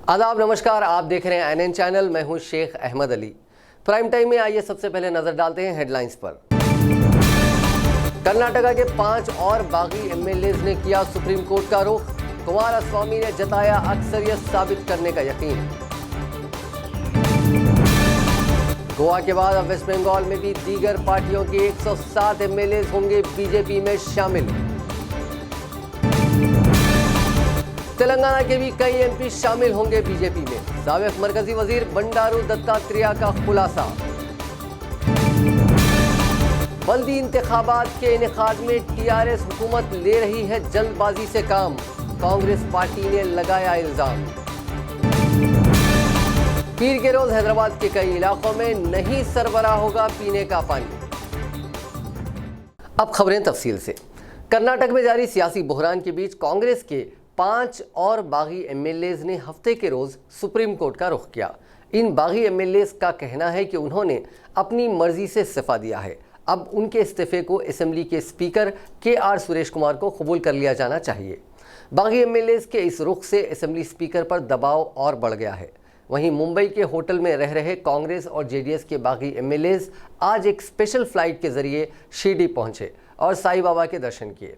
आदाब, नमस्कार। आप देख रहे हैं एनएन चैनल। मैं हूं शेख अहमद अली। प्राइम टाइम में आइए सबसे पहले नजर डालते हैं हेडलाइंस पर। कर्नाटका के 5 और बागी एमएलए ने किया सुप्रीम कोर्ट का रुख। कुमारस्वामी ने जताया अक्सरियत साबित करने का यकीन। गोवा के बाद अब वेस्ट बंगाल में भी दीगर पार्टियों के 107 एमएलए होंगे बीजेपी में शामिल। तेलंगाना के भी कई एमपी शामिल होंगे बीजेपी में। साबिक मरकजी वजीर बंडारू दत्तात्रेय का खुलासा। बल्दी इंतखाबात के इनेकाद में टीआरएस हुकूमत ले रही है जल्दबाजी से काम, कांग्रेस पार्टी ने लगाया इल्जाम। पीर के रोज हैदराबाद के कई इलाकों में नहीं सरबराह होगा पीने का पानी। अब खबरें तफसील से। कर्नाटक में जारी सियासी बहरान के बीच कांग्रेस के 5 और बागी एमएलए ने हफ्ते के रोज सुप्रीम कोर्ट का रुख किया। इन बागी एमएलए का कहना है कि उन्होंने अपनी मर्जी से इस्तीफा दिया है। अब उनके इस्तीफे को असेंबली के स्पीकर के.आर. सुरेश कुमार को कबूल कर लिया जाना चाहिए। बागी एमएलए के इस रुख से असेंबली स्पीकर पर दबाव और बढ़ गया है। वहीं मुंबई के होटल में रह रहे कांग्रेस और जेडीएस के बागी एमएलए आज एक स्पेशल फ्लाइट के जरिए शिरडी पहुंचे और साईं बाबा के दर्शन किए।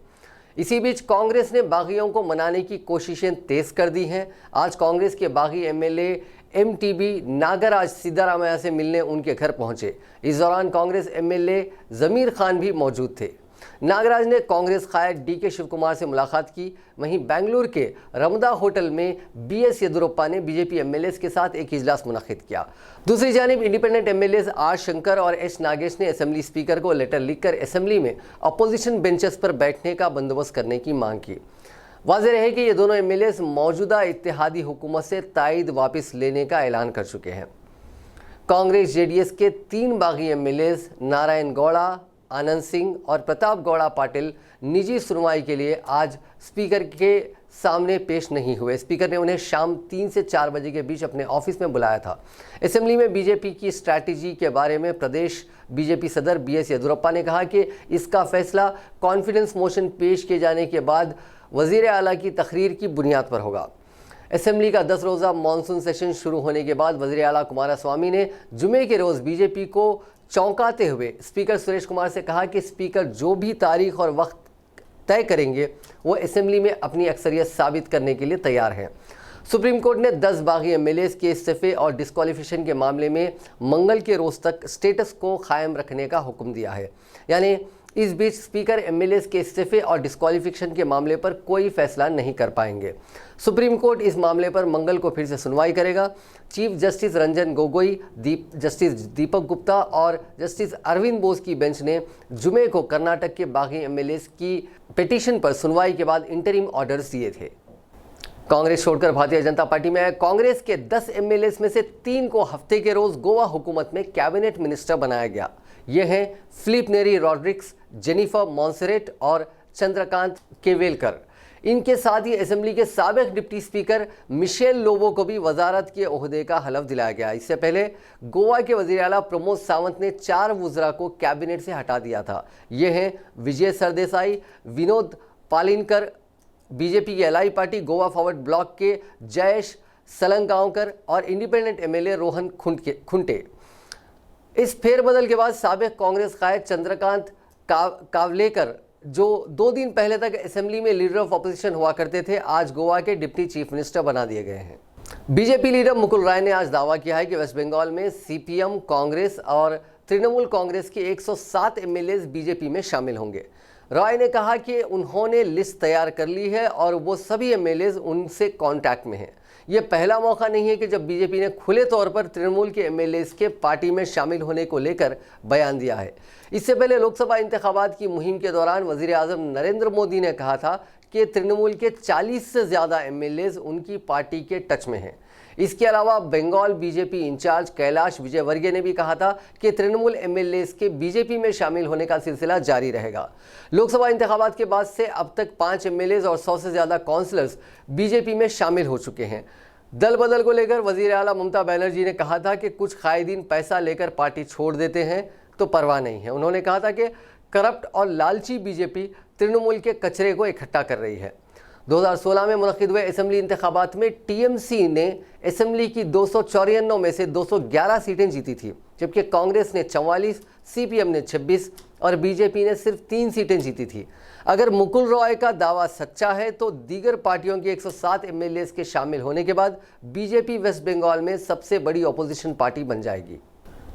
इसी बीच कांग्रेस ने बागियों को मनाने की कोशिशें तेज कर दी हैं। आज कांग्रेस के बागी एमएलए एमटीबी नागराज सिद्धारामैया से मिलने उनके घर पहुंचे। इस दौरान कांग्रेस एमएलए जमीर खान भी मौजूद थे। नागराज ने कांग्रेस कायद डीके शिव कुमार से मुलाकात की। वहीं बेंगलुरु के रमदा होटल में बीएस येदियुरप्पा ने बीजेपी एमएलए के साथ एक इजलास मुनक्किद किया। दूसरी जानिब इंडिपेंडेंट एमएलए आर शंकर और एच नागेश ने असेंबली स्पीकर को लेटर लिखकर असेंबली में अपोजिशन बेंचेस पर बैठने का बंदोबस्त करने की मांग की। वाज़ेह रहे कि ये दोनों एमएलए मौजूदा इत्तेहादी हुकूमत से तायद वापस लेने का ऐलान कर चुके हैं। कांग्रेस जेडीएस के 3 बागी एमएलए नारायण गौड़ा, आनंद सिंह और प्रताप गौड़ा पाटिल निजी सुनवाई के लिए आज स्पीकर के सामने पेश नहीं हुए। स्पीकर ने उन्हें शाम 3 से 4 बजे के बीच अपने ऑफिस में बुलाया था। असेंबली में बीजेपी की स्ट्रैटेजी के बारे में प्रदेश बीजेपी सदर बीएस येदियुरप्पा ने कहा कि इसका फैसला कॉन्फिडेंस मोशन पेश किए जाने के बाद वजीर आला की तकरीर की बुनियाद पर होगा। असेंबली का 10 रोज़ा मानसून सेशन शुरू होने के बाद वजीर आला कुमारस्वामी ने जुमे के रोज़ बीजेपी को चौंकाते हुए स्पीकर सुरेश कुमार से कहा कि स्पीकर जो भी तारीख और वक्त तय करेंगे वो असेंबली में अपनी अक्सरियत साबित करने के लिए तैयार हैं। सुप्रीम कोर्ट ने 10 बागी एमएलए के इस्तीफे और डिस्क्वालिफिकेशन के मामले में मंगल के रोज तक स्टेटस को कायम रखने का हुक्म दिया है। यानी इस बीच स्पीकर एमएलए के इस्तीफे और डिस्क्वालिफिकेशन के मामले पर कोई फैसला नहीं कर पाएंगे। सुप्रीम कोर्ट इस मामले पर मंगल को फिर से सुनवाई करेगा। Chief justice Ranjan Gogoi, justice Deepak Gupta और जस्टिस अरविंद बोस की बेंच ने जुमे को कर्नाटक के बागी एमएलए की पिटीशन पर सुनवाई के बाद इंटरिम ऑर्डर्स दिए थे। कांग्रेस छोड़कर भारतीय जनता पार्टी में आए कांग्रेस के 10 एमएलए में से 3 को हफ्ते के रोज गोवा हुकूमत में कैबिनेट मिनिस्टर बनाया गया। ये हैं फिलिप नेरी रॉड्रिक्स, जेनिफर मॉन्सेरेट और चंद्रकांत केवेलकर। इनके साथ ही असेंबली के साबिक डिप्टी स्पीकर मिशेल लोबो को भी वजारत के ओहदे का हलफ दिलाया गया। इससे पहले गोवा के वजीर आला प्रमोद सावंत ने 4 वुज़रा को कैबिनेट से हटा दिया था। ये हैं विजय सरदेसाई, विनोद पालिनकर, बीजेपी की एलआई पार्टी गोवा फॉरवर्ड ब्लॉक के जयेश सलंगांवकर और इंडिपेंडेंट एमएलए रोहन खुंटे। इस फेरबदल के बाद साबिक कांग्रेस कायद चंद्रकांत कावलेकर, जो 2 दिन पहले तक असेंबली में लीडर ऑफ अपोजिशन हुआ करते थे, आज गोवा के डिप्टी चीफ मिनिस्टर बना दिए गए हैं। बीजेपी लीडर मुकुल राय ने आज दावा किया है कि वेस्ट बंगाल में सीपीएम, कांग्रेस और तृणमूल कांग्रेस के 107 एमएलए बीजेपी में शामिल होंगे। राय ने कहा कि उन्होंने लिस्ट तैयार कर ली है और वो सभी एमएलए उनसे कांटेक्ट में हैं। ये पहला मौका नहीं है कि जब बीजेपी ने खुले तौर पर तृणमूल के एमएलए के पार्टी में शामिल होने को लेकर बयान दिया है। इससे पहले लोकसभा इंतखाबात की मुहिम के दौरान वजीर आजम नरेंद्र मोदी ने कहा था कि तृणमूल के 40 से ज़्यादा एमएलए उनकी पार्टी के टच में हैं। इसके अलावा बंगाल बीजेपी इंचार्ज कैलाश विजयवर्गीय ने भी कहा था कि तृणमूल एमएलए के बीजेपी में शामिल होने का सिलसिला जारी रहेगा। लोकसभा इंतखाबात के बाद से अब तक 5 एमएलए और 100 से ज़्यादा काउंसलर्स बीजेपी में शामिल हो चुके हैं। दल बदल को लेकर वजीर आला ममता बनर्जी ने कहा था कि कुछ कायदीन पैसा लेकर पार्टी छोड़ देते हैं तो परवाह नहीं है। उन्होंने कहा था कि करप्ट और लालची बीजेपी तृणमूल के कचरे को इकट्ठा कर रही है। 2016 में मुनक़िद हुए असेंबली इंतखाबात में टीएमसी ने असेंबली की 294 में से 211 सीटें जीती थी, जबकि कांग्रेस ने 44, सीपीएम ने 26 और बीजेपी ने सिर्फ 3 सीटें जीती थी। अगर मुकुल रॉय का दावा सच्चा है तो दीगर पार्टियों के 107 एमएलएस के शामिल होने के बाद बीजेपी वेस्ट बंगाल में सबसे बड़ी अपोजिशन पार्टी बन जाएगी।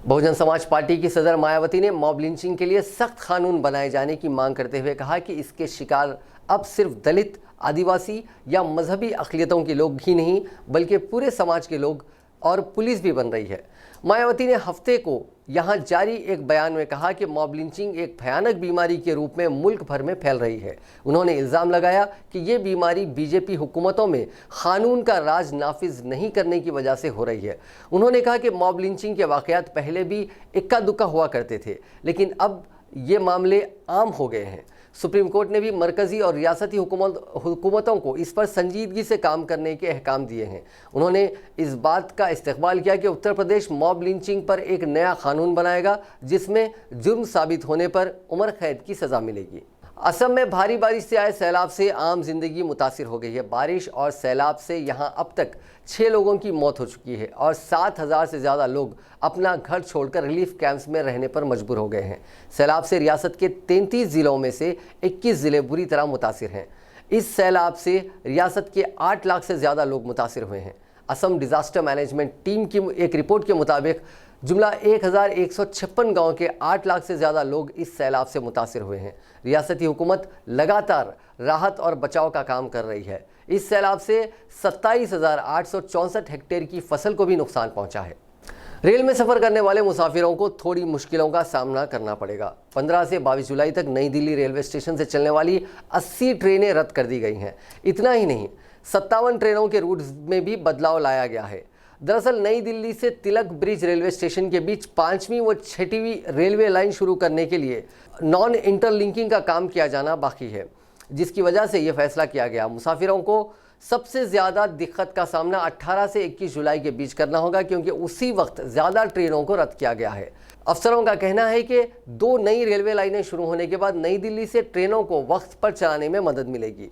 बहुजन समाज पार्टी की सदर मायावती ने मॉब लिंचिंग के लिए सख्त कानून बनाए जाने की मांग करते हुए कहा कि इसके शिकार अब सिर्फ दलित, आदिवासी या मजहबी अक़लियतों के लोग ही नहीं बल्कि पूरे समाज के लोग और पुलिस भी बन रही है। मायावती ने हफ्ते को यहां जारी एक बयान में कहा कि मॉब लिंचिंग एक भयानक बीमारी के रूप में मुल्क भर में फैल रही है। उन्होंने इल्ज़ाम लगाया कि ये बीमारी बीजेपी हुकूमतों में कानून का राज नाफिज नहीं करने की वजह से हो रही है। उन्होंने कहा कि मॉब लिंचिंग के वाक़यात पहले भी इक्का दुक्का हुआ करते थे, लेकिन अब ये मामले आम हो गए हैं। सुप्रीम कोर्ट ने भी मरकज़ी और रियासती हुकूमतों को इस पर संजीदगी से काम करने के अहकाम दिए हैं। उन्होंने इस बात का इस्तक़बाल किया कि उत्तर प्रदेश मॉब लिंचिंग पर एक नया कानून बनाएगा जिसमें जुर्म साबित होने पर उम्र कैद की सज़ा मिलेगी। असम में भारी बारिश से आए सैलाब से आम जिंदगी मुतासिर हो गई है। बारिश और सैलाब से यहां अब तक 6 लोगों की मौत हो चुकी है और 7,000 से ज़्यादा लोग अपना घर छोड़कर रिलीफ कैंप्स में रहने पर मजबूर हो गए हैं। सैलाब से रियासत के 33 ज़िलों में से 21 ज़िले बुरी तरह मुतासिर हैं। इस सैलाब से रियासत के 8 लाख से ज़्यादा लोग मुतासिर हुए हैं। असम डिज़ास्टर मैनेजमेंट टीम की एक रिपोर्ट के मुताबिक जुमला 1156 गाँव के 8 लाख से ज़्यादा लोग इस सैलाब से मुतासिर हुए हैं। रियासती हुकूमत लगातार राहत और बचाव का काम कर रही है। इस सैलाब से 27,864 हेक्टेयर की फसल को भी नुकसान पहुंचा है। रेल में सफ़र करने वाले मुसाफिरों को थोड़ी मुश्किलों का सामना करना पड़ेगा। 15 से 22 जुलाई तक नई दिल्ली रेलवे स्टेशन से चलने वाली 80 ट्रेनें रद्द कर दी गई हैं। इतना ही नहीं, 57 ट्रेनों के रूट्स में भी बदलाव लाया गया है। दरअसल नई दिल्ली से तिलक ब्रिज रेलवे स्टेशन के बीच 5वीं व 6वीं रेलवे लाइन शुरू करने के लिए नॉन इंटरलिंकिंग का काम किया जाना बाकी है, जिसकी वजह से यह फैसला किया गया। मुसाफिरों को सबसे ज़्यादा दिक्कत का सामना 18 से 21 जुलाई के बीच करना होगा, क्योंकि उसी वक्त ज़्यादा ट्रेनों को रद्द किया गया है। अफसरों का कहना है कि 2 नई रेलवे लाइनें शुरू होने के बाद नई दिल्ली से ट्रेनों को वक्त पर चलाने में मदद मिलेगी।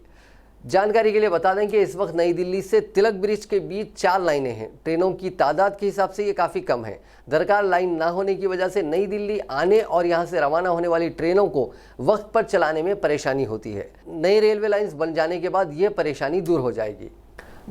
जानकारी के लिए बता दें कि इस वक्त नई दिल्ली से तिलक ब्रिज के बीच 4 लाइनें हैं। ट्रेनों की तादाद के हिसाब से ये काफ़ी कम है। दरकार लाइन ना होने की वजह से नई दिल्ली आने और यहाँ से रवाना होने वाली ट्रेनों को वक्त पर चलाने में परेशानी होती है। नई रेलवे लाइन्स बन जाने के बाद ये परेशानी दूर हो जाएगी।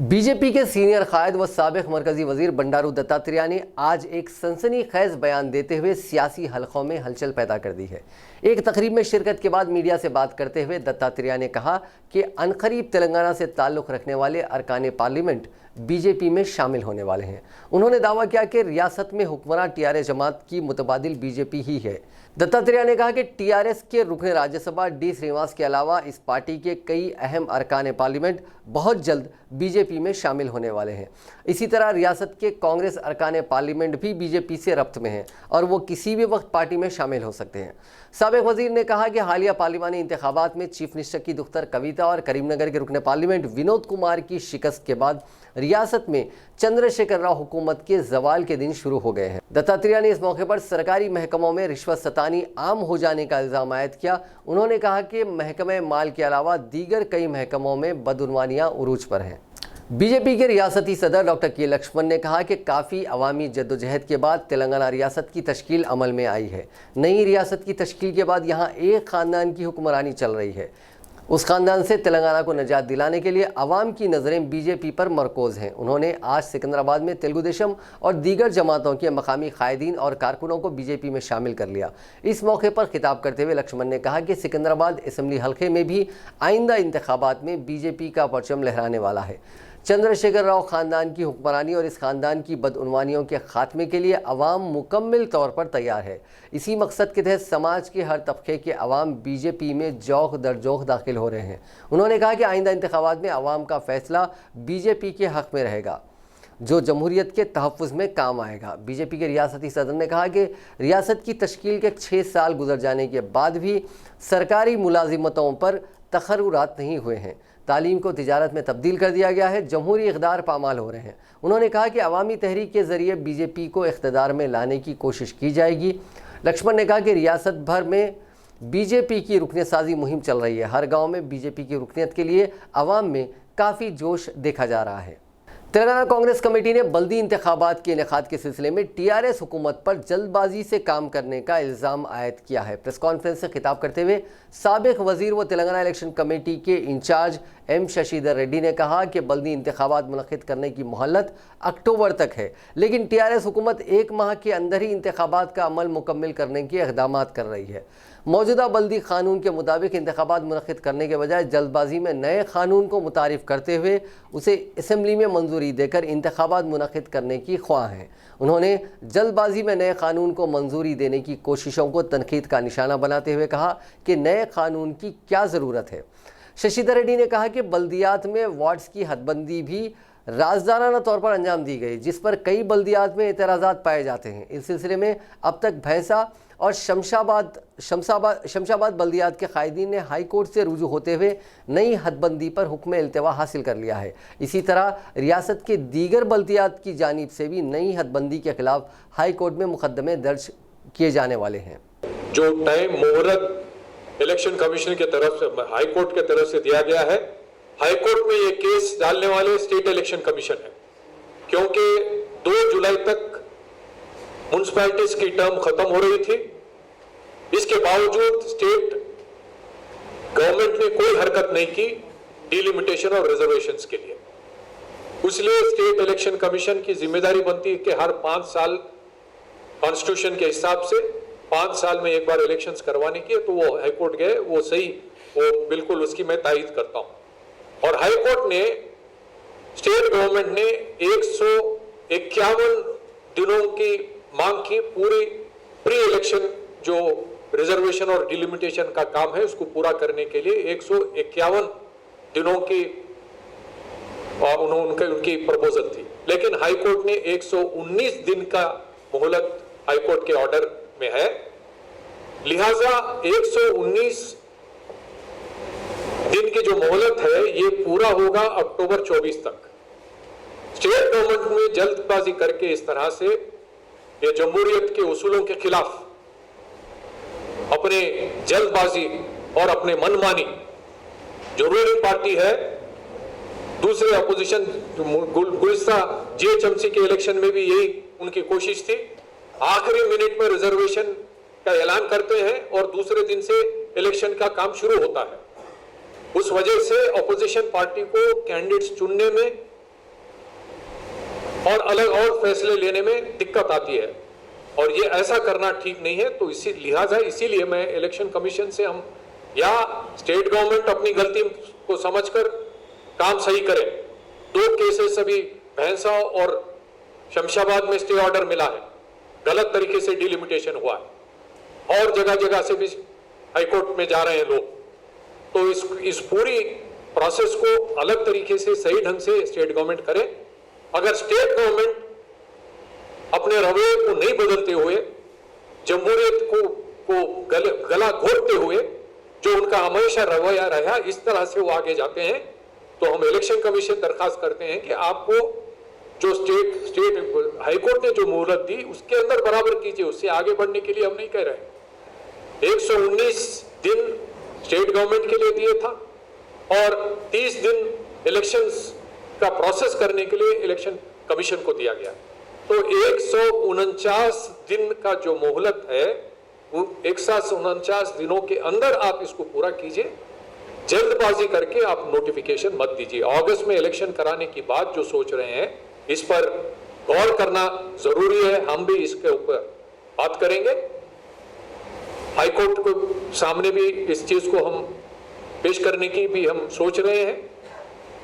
बीजेपी के सीनियर कायद व साबिक मरकजी वजीर बंडारू दत्तात्रेय ने आज एक सनसनीखेज बयान देते हुए सियासी हलकों में हलचल पैदा कर दी है। एक तकरीब में शिरकत के बाद मीडिया से बात करते हुए दत्तात्रेय ने कहा कि अनकरीब तेलंगाना से ताल्लुक़ रखने वाले अरकान पार्लियामेंट बीजेपी में शामिल होने वाले हैं। उन्होंने दावा किया कि रियासत में हुक्मरान टीआरएस जमात की मुतबादिल बीजेपी ही है। दत्तात्रेय ने कहा कि टीआरएस के रुकन राज्यसभा डी श्रीनिवास के अलावा इस पार्टी के कई अहम अरकान पार्लियामेंट बहुत जल्द बीजेपी में शामिल होने वाले हैं। इसी तरह रियासत के कांग्रेस अरकान पार्लियामेंट भी बीजेपी से रब्त में हैं और वो किसी भी वक्त पार्टी में शामिल हो सकते हैं। साबिक वजीर ने कहा कि हालिया पार्लिमानी इंतखाबात में चीफ मिनिस्टर की दुख्तर कविता और करीमनगर के रुकन पार्लियामेंट विनोद कुमार की शिकस्त के बाद रियासत में चंद्रशेखर राव हुकूमत के जवाल के दिन शुरू हो गए हैं। दत्तात्रेय ने इस मौके पर सरकारी महकमों में रिश्वत सतानी आम हो जाने का इल्ज़ाम आयद किया। उन्होंने कहा कि महकमे माल के अलावा दीगर कई महकमों में बदउनवानियां उरूज पर हैं। बीजेपी के रियासती सदर डॉक्टर के लक्ष्मण ने कहा कि काफ़ी अवामी जद्दोजहद के बाद तेलंगाना रियासत की तश्कील अमल में आई है। नई रियासत की तश्कील के बाद यहाँ एक ख़ानदान की हुक्मरानी चल रही है। उस ख़ानदान से तेलंगाना को निजात दिलाने के लिए अवाम की नज़रें बीजेपी पर मरकूज़ हैं। उन्होंने आज सिकंदराबाद में तेलुगु देशम और दीगर जमातों के मकामी कायदीन और कारकुनों को बीजेपी में शामिल कर लिया। इस मौके पर खिताब करते हुए लक्ष्मण ने कहा कि सिकंदराबाद असम्बली हल्के में भी आइंदा इंतखाबात में बीजेपी का परचम लहराने वाला है। चंद्रशेखर राव ख़ानदान की हुक्मरानी और इस ख़ानदान की बदउनवानियों के ख़ात्मे के लिए अवाम मुकम्मल तौर पर तैयार है। इसी मकसद के तहत समाज के हर तबके के अवाम बीजेपी में जौख दर जौख दाखिल हो रहे हैं। उन्होंने कहा कि आइंदा इंतखाबात में अवाम का फ़ैसला बीजेपी के हक़ में रहेगा, जो जमहूरियत के तहफ़्फ़ुज़ में काम आएगा। बीजेपी के रियासती सदर ने कहा कि रियासत की तश्कील के 6 साल गुजर जाने के बाद भी सरकारी मुलाजिमतों पर तखर्रुरात नहीं हुए हैं। तालीम को तिजारत में तब्दील कर दिया गया है। जमहूरी इक़्तिदार पामाल हो रहे हैं। उन्होंने कहा कि अवामी तहरीक के ज़रिए बीजेपी को इक़्तिदार में लाने की कोशिश की जाएगी। लक्ष्मण ने कहा कि रियासत भर में बीजेपी की रुकनीतसाजी मुहिम चल रही है। हर गांव में बीजेपी की रुकनीत के लिए आवाम में काफ़ी जोश देखा जा रहा है। तेलंगाना कांग्रेस कमेटी ने बल्दी इंतखाबात के इनेकाद के सिलसिले में टीआरएस हुकूमत पर जल्दबाजी से काम करने का इल्ज़ाम आयद किया है। प्रेस कॉन्फ्रेंस से खिताब करते हुए साबिक वजीर व तेलंगाना इलेक्शन कमेटी के इंचार्ज एम शशिधर रेड्डी ने कहा कि बल्दी इंतखाबात मुनक्किद करने की मोहलत अक्टूबर तक है, लेकिन टीआरएस हुकूमत 1 माह के अंदर ही इंतखाबात का अमल मुकम्मल करने के इक़दामात कर रही है। मौजूदा बल्दी कानून के मुताबिक इंतखाबात मुनक्किद करने के बजाय जल्दबाजी में नए कानून को मुतारिफ करते हुए उसे असम्बली में मंजूरी देकर इंतखाबात मुनक्किद करने की ख्वाह हैं। उन्होंने जल्दबाजी में नए कानून को मंजूरी देने की कोशिशों को तनकीद का निशाना बनाते हुए कहा कि नए कानून की क्या ज़रूरत है। शशिधर रेड्डी ने कहा कि बल्दियात में वार्ड्स की हदबंदी भी राजदाराना तौर पर अंजाम दी गई, जिस पर कई बल्दियात में एतराज़ात पाए जाते हैं। इस सिलसिले में अब तक भैंसा और शमशाबाद बल्दियात के कायदीन ने हाई कोर्ट से रुजू होते हुए नई हदबंदी पर हुक्म इल्तिवा हासिल कर लिया है। इसी तरह रियासत के दीगर बल्दियात की जानिब से भी नई हदबंदी के खिलाफ हाई कोर्ट में मुकदमे दर्ज किए जाने वाले हैं। जो टाइम मोहलत इलेक्शन कमीशन की तरफ से हाई कोर्ट की तरफ से दिया गया है, हाई कोर्ट में ये केस डालने वाले स्टेट इलेक्शन कमीशन है, क्योंकि 2 जुलाई तक म्युनिसिपैलिटीज की टर्म खत्म हो रही थी। इसके बावजूद स्टेट गवर्नमेंट ने कोई हरकत नहीं की डिलिमिटेशन और रिजर्वेशंस के लिए। इसलिए स्टेट इलेक्शन कमीशन की जिम्मेदारी बनती है कि हर 5 साल कॉन्स्टिट्यूशन के हिसाब से 5 साल में एक बार इलेक्शंस करवाने की। तो वो हाई कोर्ट गए, वो सही, वो बिल्कुल उसकी मैं तायीद करता हूं। और हाई कोर्ट ने स्टेट गवर्नमेंट ने 151 दिनों की मांग की पूरी प्री इलेक्शन जो रिजर्वेशन और डिलिमिटेशन का काम है उसको पूरा करने के लिए 151 दिनों की उनकी प्रपोजल थी, लेकिन हाई कोर्ट ने 119 दिन का मोहलत हाई कोर्ट के ऑर्डर में है। लिहाजा 119 दिन की जो मोहलत है ये पूरा होगा अक्टूबर 24 तक। स्टेट गवर्नमेंट में जल्दबाजी करके इस तरह से ये जमहूरियत के उसूलों के खिलाफ अपने जल्दबाजी और अपने मनमानी, जो रूलिंग पार्टी है, दूसरे अपोजिशन गुज़िश्ता जीएचएमसी के इलेक्शन में भी यही उनकी कोशिश थी। आखिरी मिनट में रिजर्वेशन का ऐलान करते हैं और दूसरे दिन से इलेक्शन का काम शुरू होता है। उस वजह से अपोजिशन पार्टी को कैंडिडेट्स चुनने में और अलग और फैसले लेने में दिक्कत आती है, और ये ऐसा करना ठीक नहीं है। तो इसीलिए मैं इलेक्शन कमीशन से हम या स्टेट गवर्नमेंट अपनी गलती को समझकर काम सही करें। 2 केसेस अभी भैंसा और शमशाबाद में स्टे ऑर्डर मिला है, गलत तरीके से डिलिमिटेशन हुआ है और जगह जगह से भी हाईकोर्ट में जा रहे हैं लोग। तो इस पूरी प्रोसेस को अलग तरीके से सही ढंग से स्टेट गवर्नमेंट करे। अगर स्टेट गवर्नमेंट अपने रवैये को नहीं बदलते हुए, जमहूरियत को गला घोटते हुए, जो उनका हमेशा रवैया रहा, इस तरह से वो आगे जाते हैं, तो हम इलेक्शन कमीशन दरखास्त करते हैं कि आपको जो स्टेट हाईकोर्ट ने जो मोहलत दी उसके अंदर बराबर कीजिए। उससे आगे बढ़ने के लिए हम नहीं कह रहे। 119 दिन स्टेट गवर्नमेंट के लिए दिए था और 30 दिन इलेक्शंस का प्रोसेस करने के लिए इलेक्शन कमीशन को दिया गया। तो 149 दिन का जो मोहलत है, 149 दिनों के अंदर आप इसको पूरा कीजिए। जल्दबाजी करके आप नोटिफिकेशन मत दीजिए। अगस्त में इलेक्शन कराने की बात जो सोच रहे हैं, इस पर गौर करना जरूरी है। हम भी इसके ऊपर बात करेंगे। हाईकोर्ट को सामने भी इस चीज को हम पेश करने की भी हम सोच रहे हैं।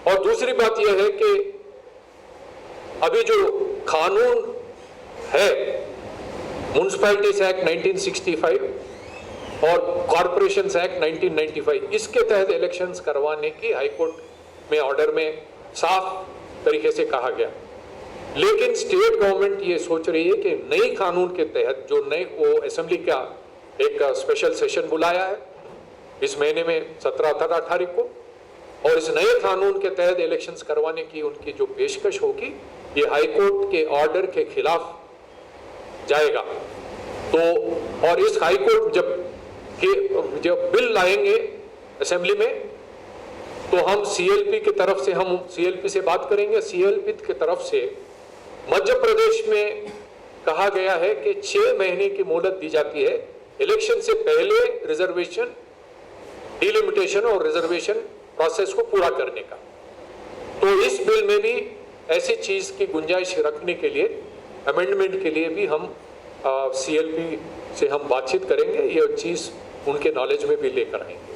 और दूसरी बात यह है कि अभी जो कानून है, म्युनिसिपैलिटीज एक्ट 1965 और कॉर्पोरेशंस एक्ट 1995, इसके तहत इलेक्शंस करवाने की हाईकोर्ट में ऑर्डर में साफ तरीके से कहा गया। लेकिन स्टेट गवर्नमेंट ये सोच रही है कि नई कानून के तहत जो नए वो असेंबली का एक स्पेशल सेशन बुलाया है इस महीने में 17-18 तारीख को, और इस नए कानून के तहत इलेक्शंस करवाने की उनकी जो पेशकश होगी ये हाईकोर्ट के ऑर्डर के खिलाफ जाएगा। तो और इस हाईकोर्ट जब कि जब बिल लाएंगे असेंबली में तो हम सीएलपी की तरफ से हम सीएलपी से बात करेंगे। सीएलपी की तरफ से मध्य प्रदेश में कहा गया है कि 6 महीने की मोहलत दी जाती है इलेक्शन से पहले रिजर्वेशन डिलिमिटेशन और रिजर्वेशन प्रोसेस को पूरा करने का। तो इस बिल में भी ऐसी चीज की गुंजाइश रखने के लिए अमेंडमेंट के लिए भी हम सीएलपी से हम बातचीत करेंगे। ये चीज उनके नॉलेज में भी लेकर आएंगे।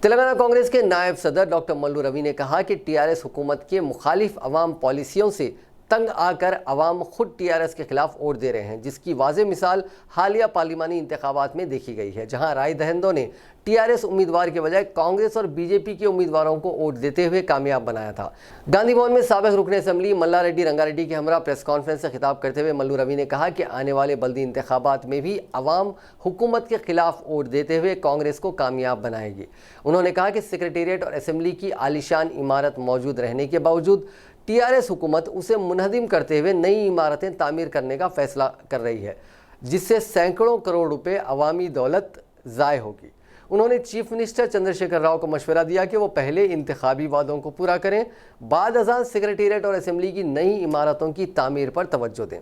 तेलंगाना कांग्रेस के नायब सदर डॉक्टर मल्लू रवि ने कहा कि टीआरएस हुकूमत के मुखालिफ अवाम पॉलिसियों से तंग आकर अवाम खुद टीआरएस के खिलाफ वोट दे रहे हैं, जिसकी वाज़ेह मिसाल हालिया पार्लिमानी इंतखाबात में देखी गई है, जहां राय दहिंदों ने टीआरएस उम्मीदवार के बजाय कांग्रेस और बीजेपी के उम्मीदवारों को वोट देते हुए कामयाब बनाया था। गांधी भवन में साबिक रुकन असेंबली मल्ला रेड्डी रंगारेड्डी के हमरा प्रेस कॉन्फ्रेंस से खिताब करते हुए मल्लू रवि ने कहा कि आने वाले बल्दी इंतखाबात में भी अवाम हुकूमत के खिलाफ वोट देते हुए कांग्रेस को कामयाब बनाएगी। उन्होंने कहा कि सेक्रेटेरिएट और असेंबली की आलीशान इमारत मौजूद रहने के बावजूद टीआरएस हुकूमत उसे मुनहदिम करते हुए नई इमारतें तामीर करने का फैसला कर रही है, जिससे सैकड़ों करोड़ रुपए अवामी दौलत ज़ाय होगी। उन्होंने चीफ मिनिस्टर चंद्रशेखर राव को मशवरा दिया कि वो पहले इंतखाबी वादों को पूरा करें, बाद अज़ान सेक्रेटेरिएट और असेंबली की नई इमारतों की तामीर पर तवज्जो दें।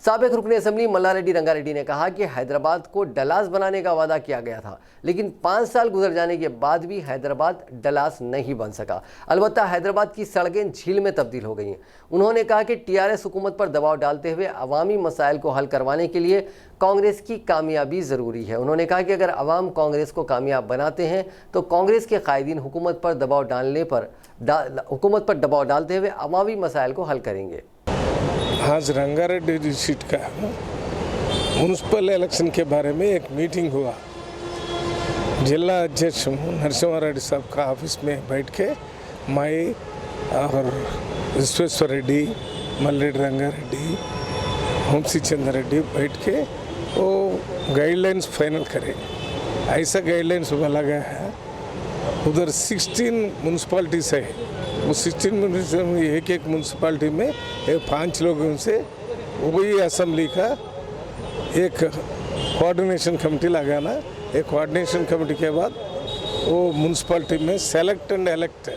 साबिक रुकन असेंबली मल्ला रेड्डी रंगारेड्डी ने कहा कि हैदराबाद को डलास बनाने का वादा किया गया था, लेकिन 5 साल गुजर जाने के बाद भी हैदराबाद डलास नहीं बन सका। अलबत्ता हैदराबाद की सड़कें झील में तब्दील हो गई हैं। उन्होंने कहा कि टीआरएस हुकूमत पर दबाव डालते हुए अवामी मसाइल को हल करवाने के लिए कांग्रेस की कामयाबी ज़रूरी है। उन्होंने कहा कि अगर अवाम कांग्रेस को कामयाब बनाते हैं तो कांग्रेस के कायदीन हुकूमत पर दबाव डालते हुए अवामी मसाइल को हल करेंगे। आज रंगारेड्डी सीट का म्यूनसिपल इलेक्शन के बारे में एक मीटिंग हुआ। जिला अध्यक्ष नरसिम्हा रेड्डी साहब का ऑफिस में बैठ के मैं और विश्वेश्वर रेड्डी, मल्लेड्डी रंगारेड्डी, वंशी चंद्र रेड्डी बैठ के वो गाइडलाइंस फाइनल करें। ऐसा गाइडलाइंस बोला गया है। उधर 16 म्यूनसिपालिटीज है, वो 16 म्यूनसिपालिटी में एक म्यूनसिपालिटी में 5 लोगों से वही असेंबली का एक कोऑर्डिनेशन कमेटी लगाना। एक कोऑर्डिनेशन कमेटी के बाद वो म्यूनसिपालिटी में सेलेक्ट एंड इलेक्ट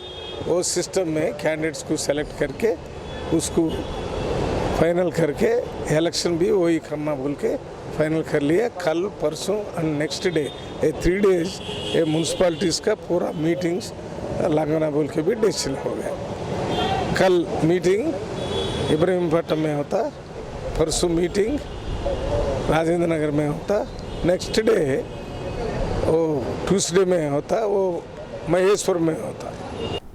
वो सिस्टम में कैंडिडेट्स को सेलेक्ट करके उसको फाइनल करके इलेक्शन भी वही करना बोल के फाइनल कर लिया। कल परसों एंड नेक्स्ट डे 3 डेज ये म्यूनसिपालिटीज़ का पूरा मीटिंग्स लगाना बोल के भी डिसीजन हो गया। कल मीटिंग इब्राहिमपट्टनम में होता, परसों मीटिंग राजेंद्र नगर में होता, नेक्स्ट डे वो ट्यूसडे में होता, वो महेश्वर में होता।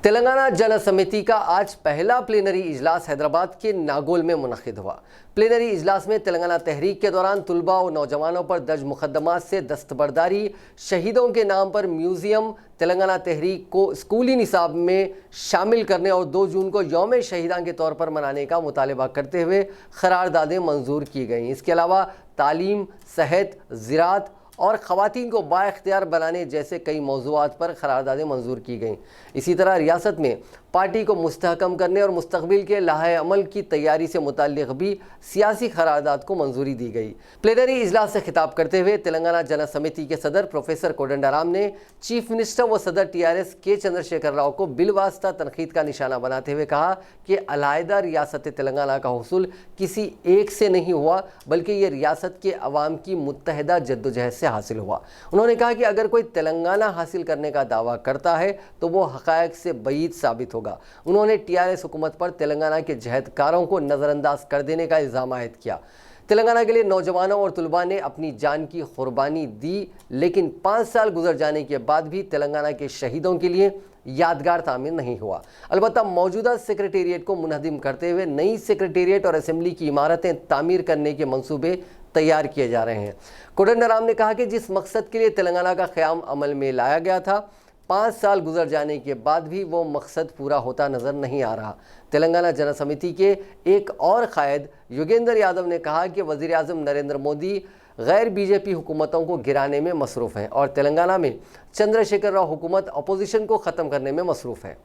तेलंगाना जन समिति का आज पहला प्लेनरी इजलास हैदराबाद के नागोल में मुनक़िद हुआ। प्लेनरी इजलास में तेलंगाना तहरीक के दौरान तुलबा और नौजवानों पर दर्ज मुकदमात से दस्तबरदारी, शहीदों के नाम पर म्यूज़ियम, तेलंगाना तहरीक को स्कूली निसाब में शामिल करने और 2 जून को यौम शहीदान के तौर पर मनाने का मुतालबा करते हुए क़रारदादें मंजूर की गईं। इसके अलावा तालीम, सेहत, ज़राअत और ख़वातीन को बाइख्तियार बनाने जैसे कई मौज़ूआत पर क़रारदादें मंजूर की गईं। इसी तरह रियासत में पार्टी को मुस्तहकम करने और मुस्तक़बिल के लाहे अमल की तैयारी से मुताल्लिक़ भी सियासी क़रारदाद को मंजूरी दी गई। प्लेनरी इजलास से खिताब करते हुए तेलंगाना जन समिति के सदर प्रोफेसर कोदंडराम ने चीफ मिनिस्टर व सदर टीआरएस के चंद्रशेखर राव को बिलवास्ता तनकीद का निशाना बनाते हुए कहा कि अलहदा रियासत तेलंगाना का हुसूल किसी एक से नहीं हुआ, बल्कि ये रियासत के अवाम की मुत्तहदा जद्दोजहद से हासिल हुआ। उन्होंने कहा कि अगर कोई तेलंगाना हासिल करने का दावा करता है तो वो हक़ायक़ से बईद साबित होगा। उन्होंने टीआरएस हुकूमत पर तेलंगाना के जहदकारों को नज़रअंदाज कर देने का इल्ज़ाम आयद किया। तेलंगाना के लिए नौजवानों और तुलबा ने अपनी जान की कुर्बानी दी, लेकिन 5 साल गुजर जाने के बाद भी तेलंगाना के शहीदों के लिए यादगार तामीर नहीं हुआ। अलबत्ता मौजूदा सेक्रेटेरिएट को मुनहदिम करते हुए नई सेक्रेटेरिएट और असेंबली की इमारतें तामीर करने के मंसूबे तैयार किए जा रहे हैं। कोदंडराम ने कहा कि जिस मकसद के लिए तेलंगाना का क़याम अमल में लाया गया था, 5 साल गुजर जाने के बाद भी वो मकसद पूरा होता नज़र नहीं आ रहा। तेलंगाना जन समिति के एक और कायद योगेंद्र यादव ने कहा कि वज़ीर आज़म नरेंद्र मोदी गैर बीजेपी हुकूमतों को गिराने में मसरूफ़ हैं और तेलंगाना में चंद्रशेखर राव हुकूमत अपोजिशन को ख़त्म करने में मसरूफ़ है।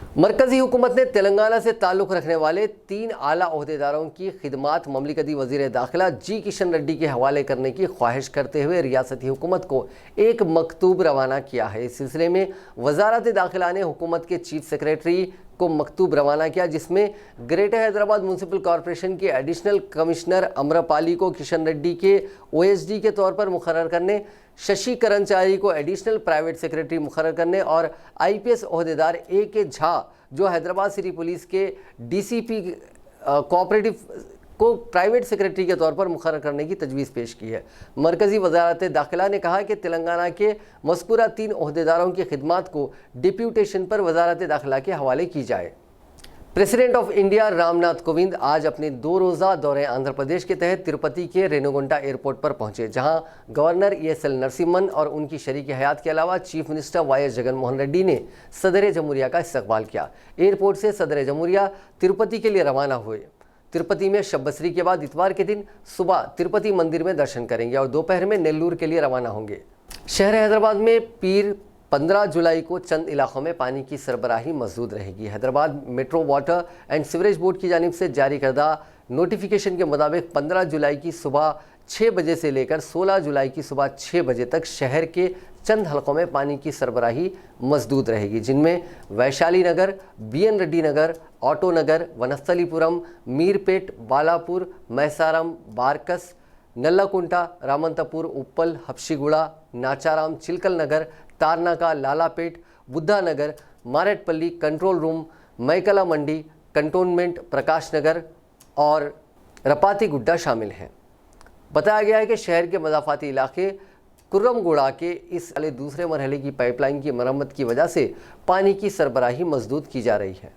मरकजी हुकूमत ने तेलंगाना से ताल्लुक़ रखने वाले 3 आला ओहदेदारों की खिदमात ममलिकती वज़ीर दाखिला जी किशन रेड्डी के हवाले करने की ख्वाहिश करते हुए रियासती हुकूमत को एक मकतूब रवाना किया है। इस सिलसिले में वजारत दाखिला ने हुकूमत के चीफ सेक्रेटरी को मकतूब रवाना किया, जिसमें ग्रेटर हैदराबाद म्यूनसिपल कॉरपोरेशन के एडिशनल कमिश्नर अम्रपाली को किशन रेड्डी के OSD के तौर पर मुकर्रर करने, शशि कर्मचारी को एडिशनल प्राइवेट सेक्रेटरी मुकर्रर करने और IPS ओहदेदार AK झा जो हैदराबाद सिटी पुलिस के DCP कोऑपरेटिव को प्राइवेट सेक्रेटरी के तौर पर मुकर्रर करने की तजवीज़ पेश की है। मरकज़ी वजारत दाखिला ने कहा कि तेलंगाना के मज़कूरा 3 ओहदेदारों की खिदमात को डिप्यूटेशन पर वजारत दाखिला के हवाले की जाए। President of India Ramnath Kovind आज अपने 2 रोज़ा दौरे आंध्र प्रदेश के तहत तिरुपति के रेणुगुंटा एयरपोर्ट पर पहुंचे, जहां गवर्नर ESL नरसिम्हन और उनकी शरीक हयात के अलावा chief minister YS Jaganmohan Reddy ने सदर जमहूरिया का इस्तकबाल किया। एयरपोर्ट से सदर जमहूरिया तिरुपति के लिए रवाना हुए। तिरुपति में शब बसरी के बाद इतवार के दिन सुबह तिरुपति मंदिर में दर्शन करेंगे और दोपहर में नेल्लूर के लिए रवाना होंगे। शहर हैदराबाद में पीर 15 जुलाई को चंद इलाकों में पानी की सरबराही मौजूद रहेगी। Hyderabad metro water and sewerage board की जानिब से जारी करदा नोटिफिकेशन के मुताबिक 15 जुलाई की सुबह 6 बजे से लेकर 16 जुलाई की सुबह 6 बजे तक शहर के चंद हलकों में पानी की सरबराही मौजूद रहेगी, जिनमें वैशाली नगर, BN रेड्डी नगर, ऑटो नगर, वनस्थलीपुरम, मीरपेट, बालापुर, मैसारम, बारकस, नल्लाकुंटा, रामंतपुर, उप्पल, हफ्शीगुड़ा, नाचाराम, चिलकल नगर, तारनाका, लालापेट, बुद्धा नगर, मारेटपल्ली, कंट्रोल रूम, मैकला मंडी, कंटोनमेंट, प्रकाश नगर और रपाती गुड्डा शामिल हैं। बताया गया है कि शहर के मज़ाफ़ाती इलाके कुर्रमगुड़ा के इस वाले दूसरे मरहले की पाइपलाइन की मरम्मत की वजह से पानी की सरबराही मजबूत की जा रही है।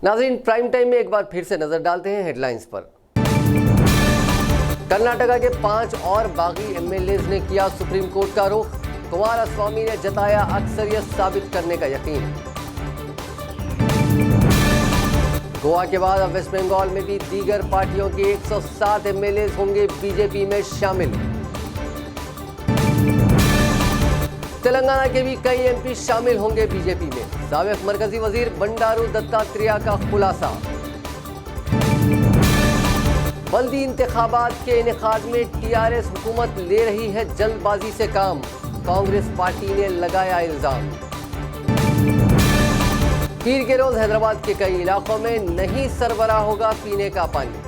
नाज़रीन, प्राइम टाइम में एक बार फिर से नज़र डालते हैं हेडलाइंस पर। कर्नाटका के 5 और बागी MLAs ने किया सुप्रीम कोर्ट का रुख। कुमारस्वामी ने जताया अक्सरियत साबित करने का यकीन। गोवा के बाद अब वेस्ट बंगाल में भी दीगर पार्टियों के 107 MLAs होंगे बीजेपी में शामिल। तेलंगाना के भी कई MP शामिल होंगे बीजेपी में। साबिक मरकजी वजीर बंडारू दत्तात्रेय का खुलासा। बल्दी इंतखाबात के इनेकाद में TRS हुकूमत ले रही है जल्दबाजी से काम, कांग्रेस पार्टी ने लगाया इल्जाम। पीर के रोज हैदराबाद के कई इलाकों में नहीं सरबराह होगा पीने का पानी।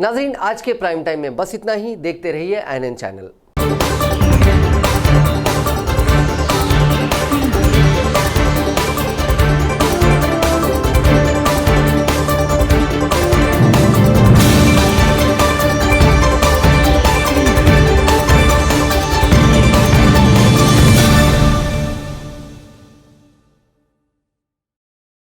नाज़रीन, आज के प्राइम टाइम में बस इतना ही। देखते रहिए INN चैनल।